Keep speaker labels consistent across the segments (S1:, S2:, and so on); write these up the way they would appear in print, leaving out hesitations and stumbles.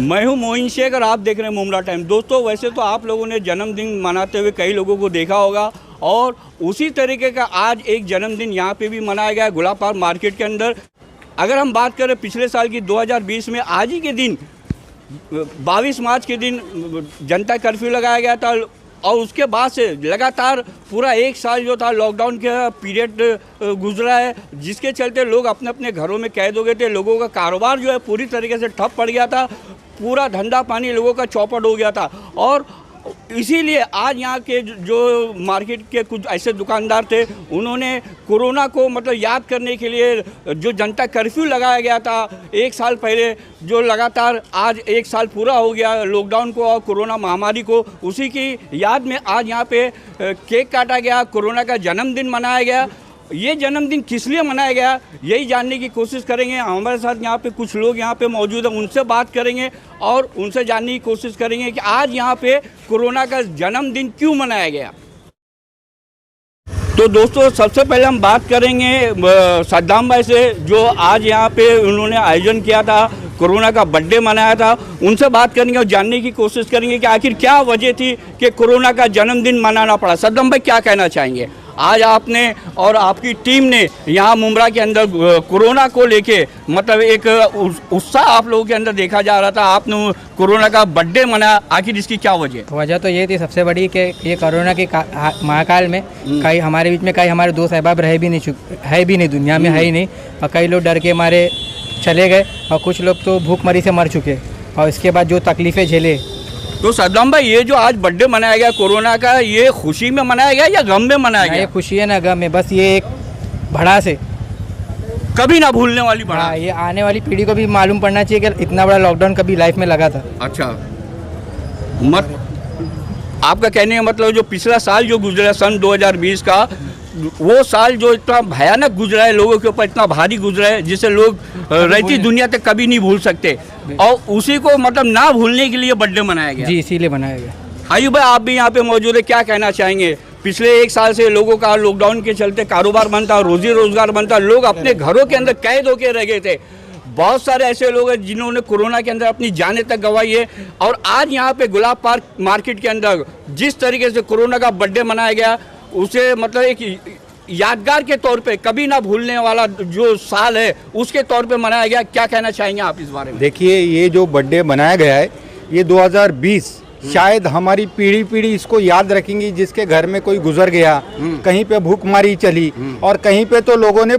S1: मैं हूं मोइन शेख और आप देख रहे हैं मुमरा टाइम। दोस्तों, वैसे तो आप लोगों ने जन्मदिन मनाते हुए कई लोगों को देखा होगा और उसी तरीके का आज एक जन्मदिन यहां पे भी मनाया गया गुलाब पार्क मार्केट के अंदर। अगर हम बात करें पिछले साल की 2020 में आज ही के दिन 22 मार्च के दिन जनता कर्फ्यू लगाया गया था और उसके बाद से लगातार पूरा एक साल जो था लॉकडाउन का पीरियड गुजरा है, जिसके चलते लोग अपने अपने घरों में कैद हो गए थे। लोगों का कारोबार जो है पूरी तरीके से ठप पड़ गया था, पूरा धंधा पानी लोगों का चौपट हो गया था। और इसीलिए आज यहाँ के जो मार्केट के कुछ ऐसे दुकानदार थे, उन्होंने कोरोना को मतलब याद करने के लिए जो जनता कर्फ्यू लगाया गया था एक साल पहले, जो लगातार आज एक साल पूरा हो गया लॉकडाउन को और कोरोना महामारी को, उसी की याद में आज यहाँ पे केक काटा गया, कोरोना का जन्मदिन मनाया गया। ये जन्मदिन किस लिए मनाया गया यही जानने की कोशिश करेंगे। हमारे साथ यहाँ पे कुछ लोग यहाँ पे मौजूद हैं, उनसे बात करेंगे और उनसे जानने की कोशिश करेंगे कि आज यहाँ पे कोरोना का जन्मदिन क्यों मनाया गया। तो दोस्तों, सबसे पहले हम बात करेंगे सद्दाम भाई से, जो आज यहाँ पे उन्होंने आयोजन किया था, कोरोना का बर्थडे मनाया था। उनसे बात करेंगे और जानने की कोशिश करेंगे कि आखिर क्या वजह थी कि कोरोना का जन्मदिन मनाना पड़ा। सद्दाम भाई, क्या कहना चाहेंगे? आज आपने और आपकी टीम ने यहाँ मुमरा के अंदर कोरोना को लेके मतलब एक उत्साह आप लोगों के अंदर देखा जा रहा था, आपने कोरोना का बर्थडे मनाया, आखिर इसकी क्या वजह?
S2: वजह तो ये थी सबसे बड़ी कि ये कोरोना के महाकाल में कई हमारे बीच में कई हमारे दोस्त अहबाब है भी नहीं दुनिया में, है ही नहीं। और कई लोग डर के मारे चले गए और कुछ लोग तो भूखमरी से मर चुके और इसके बाद जो तकलीफ़ें झेले।
S1: तो सद्दाम भाई, ये जो आज बर्थडे मनाया गया कोरोना का, ये खुशी में मनाया गया या गम में मनाया गया?
S2: ये खुशी है ना गम में, बस ये एक भड़ास है,
S1: कभी ना भूलने वाली भड़ास।
S2: ये आने वाली पीढ़ी को भी मालूम पड़ना चाहिए कि इतना बड़ा लॉकडाउन कभी लाइफ में लगा था।
S1: अच्छा, आपका कहने का मतलब जो पिछला साल जो गुजरा सन 2020 का, वो साल जो इतना भयानक गुजरा है, लोगों के ऊपर इतना भारी गुजरा है, जिसे लोग रहती दुनिया तक कभी नहीं भूल सकते, और उसी को मतलब ना भूलने के लिए बर्थडे मनाया गया।
S2: जी, इसीलिए मनाया गया।
S1: आयु भाई, आप भी यहाँ पे मौजूद है, क्या कहना चाहेंगे? पिछले एक साल से लोगों का लॉकडाउन के चलते कारोबार बंद था, रोजी रोजगार बंद था, लोग अपने घरों के अंदर कैद होकर रह गए थे। बहुत सारे ऐसे लोग हैं जिन्होंने कोरोना के अंदर अपनी जानें तक गंवाई है, और आज यहाँ पे गुलाब पार्क मार्केट के अंदर जिस तरीके से कोरोना का बर्थडे मनाया गया, उसे मतलब एक यादगार के तौर पे, कभी ना भूलने वाला जो साल है उसके तौर पे मनाया गया। क्या कहना चाहेंगे आप इस बारे में?
S3: देखिए, ये जो बर्थडे मनाया गया है, ये 2020 शायद हमारी पीढ़ी इसको याद रखेंगी, जिसके घर में कोई गुजर गया, कहीं पे भूखमरी चली, और कहीं पे तो लोगों ने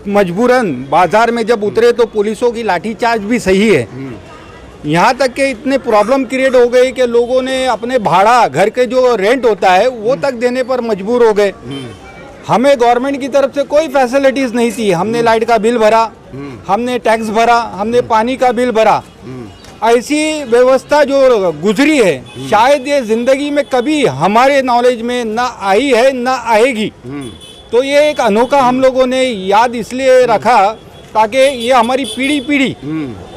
S3: मजबूरन बाजार में जब उतरे तो पुलिसों की लाठीचार्ज भी सही है। यहाँ तक के इतने प्रॉब्लम क्रिएट हो गई कि लोगों ने अपने भाड़ा, घर के जो रेंट होता है वो तक देने पर मजबूर हो गए। हमें गवर्नमेंट की तरफ से कोई फैसिलिटीज नहीं थी। हमने लाइट का बिल भरा, हमने टैक्स भरा, हमने पानी का बिल भरा। ऐसी व्यवस्था जो गुजरी है, शायद ये जिंदगी में कभी हमारे नॉलेज में ना आई है, ना आएगी। तो ये एक अनोखा हम लोगों ने याद इसलिए रखा ताकि ये हमारी पीढ़ी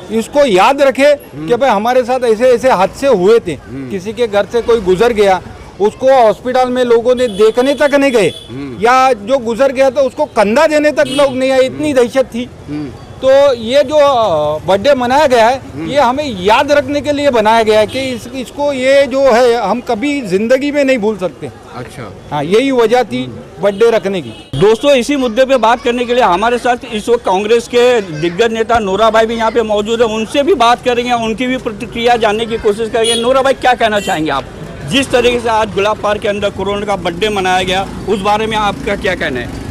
S3: इसको याद रखे कि भाई हमारे साथ ऐसे ऐसे हादसे हुए थे। किसी के घर से कोई गुजर गया, उसको हॉस्पिटल में लोगों ने देखने तक नहीं गए, या जो गुजर गया था उसको कंधा देने तक लोग नहीं आए, इतनी दहशत थी। तो ये जो बर्थडे मनाया गया है, ये हमें याद रखने के लिए बनाया गया है कि इसको ये जो है हम कभी जिंदगी में नहीं भूल सकते।
S1: अच्छा,
S3: हाँ, यही वजह थी बर्थडे रखने की।
S1: दोस्तों, इसी मुद्दे पे बात करने के लिए हमारे साथ इस वक्त कांग्रेस के दिग्गज नेता नूरा भाई भी यहाँ पे मौजूद है। उनसे भी बात करेंगे, उनकी भी प्रतिक्रिया जानने की कोशिश करेंगे। नूरा भाई, क्या कहना चाहेंगे आप? जिस तरीके से आज गुलाब पार्क के अंदर कोरोना का बर्थडे मनाया गया, उस बारे में आपका क्या कहना है?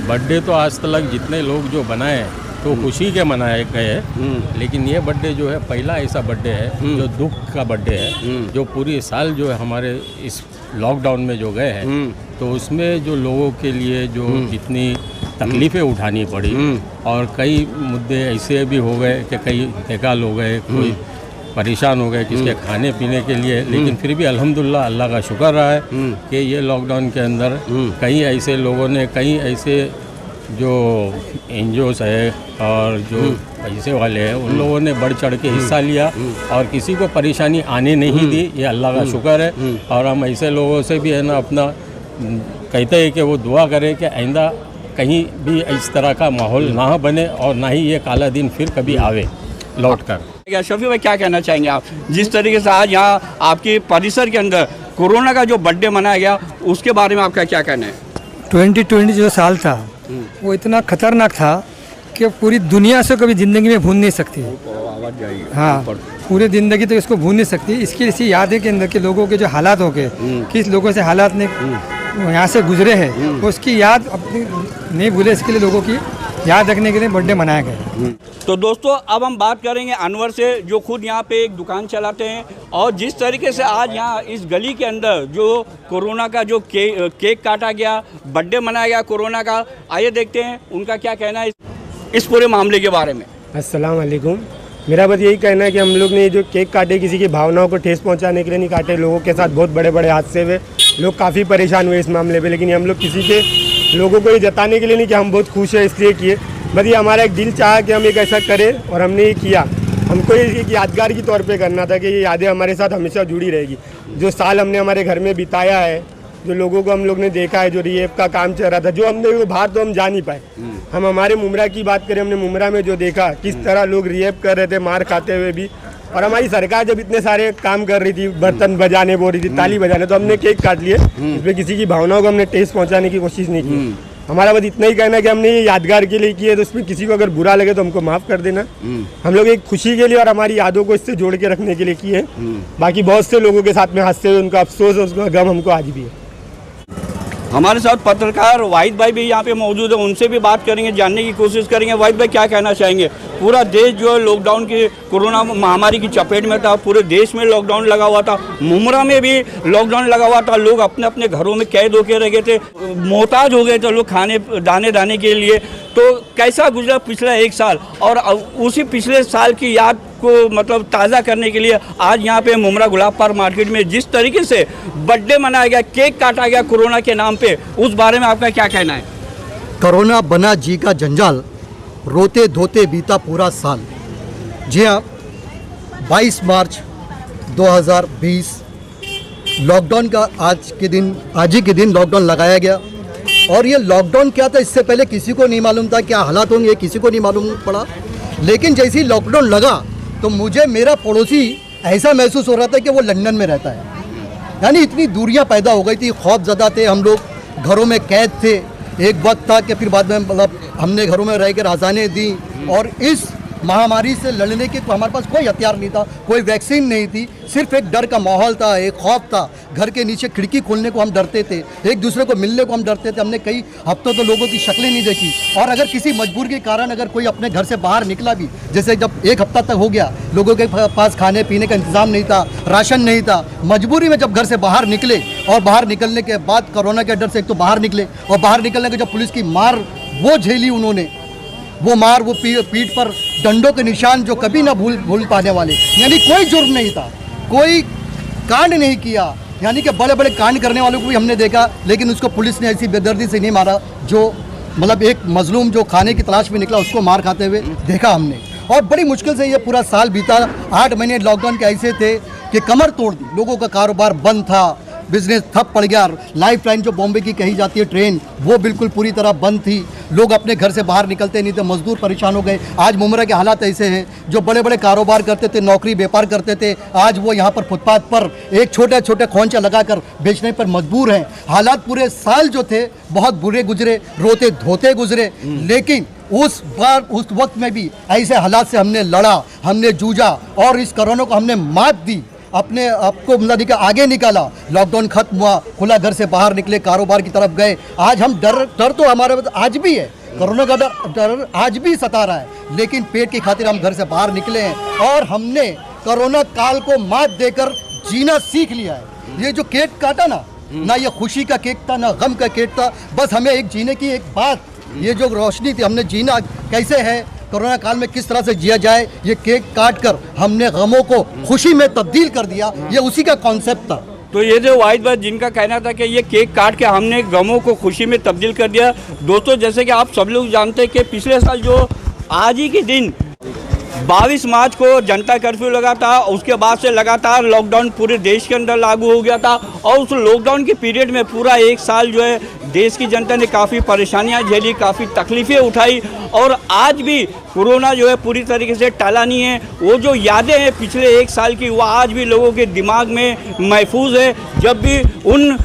S4: बर्थडे तो आज तक जितने लोग जो बनाए तो खुशी के मनाए गए हैं, लेकिन ये बर्थडे जो है पहला ऐसा बर्थडे है जो दुख का बर्थडे है, जो पूरी साल जो है हमारे इस लॉकडाउन में जो गए हैं, तो उसमें जो लोगों के लिए जो जितनी तकलीफ़ें उठानी पड़ी, और कई मुद्दे ऐसे भी हो गए कि कई बेकाल हो गए, कोई परेशान हो गए किसके खाने पीने के लिए, लेकिन फिर भी अल्हम्दुलिल्लाह अल्लाह का शुक्र रहा है कि ये लॉकडाउन के अंदर कई ऐसे लोगों ने, कई ऐसे जो एनजीओस है और जो पैसे वाले हैं, उन लोगों ने बढ़ चढ़ के हिस्सा लिया और किसी को परेशानी आने नहीं दी। ये अल्लाह का शुक्र है। और हम ऐसे लोगों से भी है ना अपना कहते हैं कि वो दुआ करें कि आइंदा कहीं भी इस तरह का माहौल ना बने और ना ही ये काला दिन फिर कभी आवे लौट कर।
S1: क्या शफी भाई क्या कहना चाहेंगे आप, जिस तरीके से आज यहाँ आपके परिसर के अंदर कोरोना का जो बर्थडे मनाया गया उसके बारे में आपका क्या कहना है?
S5: 2020 जो साल था वो इतना खतरनाक था कि पूरी दुनिया से कभी ज़िंदगी में भूल नहीं सकती। हाँ, पूरी ज़िंदगी तो इसको भूल नहीं सकती। इसकी इसी यादें के अंदर के लोगों के जो हालात हो गए, किस लोगों से हालात ने यहाँ से गुजरे हैं, उसकी याद अपनी नहीं भूले, इसके लिए लोगों की याद रखने के लिए बर्थडे मनाया गया।
S1: तो दोस्तों अब हम बात करेंगे अनवर से, जो खुद यहाँ पे एक दुकान चलाते हैं और जिस तरीके से आज यहाँ इस गली के अंदर जो कोरोना का जो केक काटा गया, बर्थडे मनाया गया कोरोना का, आइए देखते हैं उनका क्या कहना है इस पूरे मामले के बारे में।
S6: अस्सलाम वालेकुम। मेरा बस यही कहना है कि हम लोग ने जो केक काटे किसी की भावनाओं को ठेस पहुंचाने के लिए नहीं काटे। लोगों के साथ बहुत बड़े बड़े हादसे हुए, लोग काफ़ी परेशान हुए इस मामले पे, लेकिन हम लोग किसी के लोगों को ये जताने के लिए नहीं कि हम बहुत खुश हैं इसलिए किए। बस ये हमारा एक दिल चाहा कि हम एक ऐसा करें और हमने ये किया। हमको ये एक यादगार के तौर पे करना था कि ये यादें हमारे साथ हमेशा जुड़ी रहेगी। जो साल हमने हमारे घर में बिताया है, जो लोगों को हम लोग ने देखा है, जो रिएप का काम चल रहा था, जो हमने बाहर तो हम जा नहीं पाए। हम हमारे मुमरा की बात करें, हमने मुमरा में जो देखा किस तरह लोग रिएप कर रहे थे मार खाते हुए भी, और हमारी सरकार जब इतने सारे काम कर रही थी, बर्तन बजाने बोल रही थी, ताली बजाने, तो हमने केक काट लिए। इसमें किसी की भावनाओं को हमने ठेस पहुंचाने की कोशिश नहीं की। हमारा बस इतना ही कहना है कि हमने ये यादगार के लिए किया है, तो उसमें किसी को अगर बुरा लगे तो हमको माफ़ कर देना। हम लोग एक खुशी के लिए और हमारी यादों को इससे जोड़ के रखने के लिए किए। बाकी बहुत से लोगों के साथ में हादसे हुए, उनका अफसोस और उसका गम हमको आज भी है।
S1: हमारे साथ पत्रकार वाहिद भाई भी यहाँ पे मौजूद है, उनसे भी बात करेंगे, जानने की कोशिश करेंगे। वाहिद भाई क्या कहना चाहेंगे? पूरा देश जो है लॉकडाउन की, कोरोना महामारी की चपेट में था, पूरे देश में लॉकडाउन लगा हुआ था, मुमरा में भी लॉकडाउन लगा हुआ था, लोग अपने अपने घरों में कैद होकर रह गए थे, मोहताज हो गए थे लोग खाने दाने के लिए। तो कैसा गुजरा पिछला एक साल, और उसी पिछले साल की याद को मतलब ताज़ा करने के लिए आज यहाँ पे मुमरा गुलाब पार्क मार्केट में जिस तरीके से बर्थडे मनाया गया, केक काटा गया कोरोना के नाम पे, उस बारे में आपका क्या कहना है?
S7: कोरोना बना जी का जंजाल, रोते धोते बीता पूरा साल। जी हाँ, 22 मार्च 2020 लॉकडाउन का आज ही के दिन लॉकडाउन लगाया गया। और ये लॉकडाउन क्या था इससे पहले किसी को नहीं मालूम था, क्या हालात होंगे किसी को नहीं मालूम पड़ा। लेकिन जैसे ही लॉकडाउन लगा तो मुझे मेरा पड़ोसी ऐसा महसूस हो रहा था कि वो लंदन में रहता है। यानी इतनी दूरियां पैदा हो गई थी, खौफजदा थे हम लोग, घरों में कैद थे। एक वक्त था कि फिर बाद में मतलब हमने घरों में रह कर आज़ानें दी, और इस महामारी से लड़ने के हमारे पास कोई हथियार नहीं था, कोई वैक्सीन नहीं थी, सिर्फ एक डर का माहौल था, एक खौफ था। घर के नीचे खिड़की खोलने को हम डरते थे, एक दूसरे को मिलने को हम डरते थे। हमने कई हफ्तों तो लोगों की शक्लें नहीं देखी, और अगर किसी मजबूरी के कारण अगर कोई अपने घर से बाहर निकला भी, जैसे जब एक हफ्ता तक हो गया, लोगों के पास खाने पीने का इंतजाम नहीं था, राशन नहीं था, मजबूरी में जब घर से बाहर निकले, और बाहर निकलने के बाद कोरोना के डर से एक तो बाहर निकले, और बाहर निकलने के जब पुलिस की मार वो झेली उन्होंने, वो मार, वो पीठ पर डंडों के निशान जो कभी ना भूल पाने वाले। यानी कोई जुर्म नहीं था, कोई कांड नहीं किया, यानी कि बड़े बड़े कांड करने वालों को भी हमने देखा, लेकिन उसको पुलिस ने ऐसी बेदर्दी से नहीं मारा। जो मतलब एक मजलूम जो खाने की तलाश में निकला, उसको मार खाते हुए देखा हमने। और बड़ी मुश्किल से ये पूरा साल बीता। 8 महीने लॉकडाउन के ऐसे थे कि कमर तोड़ दी, लोगों का कारोबार बंद था, बिजनेस ठप पड़ गया। लाइफ लाइन जो बॉम्बे की कही जाती है ट्रेन, वो बिल्कुल पूरी तरह बंद थी। लोग अपने घर से बाहर निकलते नहीं थे, मजदूर परेशान हो गए। आज मुमरा के हालात ऐसे हैं, जो बड़े बड़े कारोबार करते थे, नौकरी व्यापार करते थे, आज वो यहाँ पर फुटपाथ पर एक छोटे छोटे खोंचा लगाकर बेचने पर मजबूर हैं। हालात पूरे साल जो थे बहुत बुरे गुजरे, रोते धोते गुजरे। लेकिन उस वक्त में भी ऐसे हालात से हमने लड़ा, हमने जूझा, और इस कोरोना को हमने मात दी, अपने आपको मतलब आगे निकाला। लॉकडाउन खत्म हुआ, खुला, घर से बाहर निकले, कारोबार की तरफ गए। आज हम डर तो हमारे आज भी है, कोरोना का डर आज भी सता रहा है, लेकिन पेट की खातिर हम घर से बाहर निकले हैं, और हमने कोरोना काल को मात देकर जीना सीख लिया है। ये जो केक काटा ना ये खुशी का केक था, ना गम का केक था, बस हमें एक जीने की एक बात, ये जो रोशनी थी, हमने जीना कैसे है, कोरोना काल में किस तरह से जिया जाए, ये केक काट कर हमने गमों को खुशी में तब्दील कर दिया। ये उसी का कॉन्सेप्ट था।
S1: तो ये जो वाहिद भाई जिनका कहना था कि ये केक काट के हमने गमों को खुशी में तब्दील कर दिया। दोस्तों, जैसे कि आप सब लोग जानते हैं कि पिछले साल जो आज ही के दिन 22 मार्च को जनता कर्फ्यू लगा था, उसके बाद से लगातार लॉकडाउन पूरे देश के अंदर लागू हो गया था, और उस लॉकडाउन के पीरियड में पूरा एक साल जो है देश की जनता ने काफ़ी परेशानियां झेली, काफ़ी तकलीफ़ें उठाई और आज भी कोरोना जो है पूरी तरीके से टला नहीं है। वो जो यादें हैं पिछले 1 साल की, वो आज भी लोगों के दिमाग में महफूज है। जब भी उन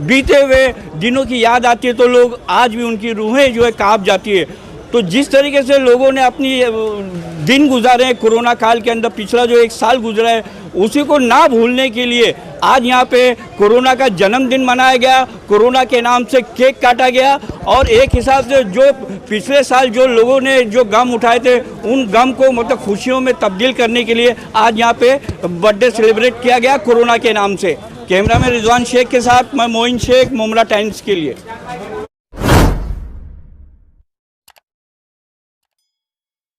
S1: बीते हुए दिनों की याद आती है तो लोग आज भी उनकी रूहें जो है काँप जाती है। तो जिस तरीके से लोगों ने अपनी दिन गुजारे हैं कोरोना काल के अंदर, पिछला जो 1 साल गुजरा है, उसी को ना भूलने के लिए आज यहाँ पे कोरोना का जन्मदिन मनाया गया, कोरोना के नाम से केक काटा गया और एक हिसाब से जो पिछले साल जो लोगों ने जो गम उठाए थे उन गम को मतलब खुशियों में तब्दील करने के लिए आज यहाँ पे बर्थडे सेलिब्रेट किया गया कोरोना के नाम से। कैमरा में रिजवान शेख के साथ मैं मोइन शेख, मुमरा टाइम्स के लिए।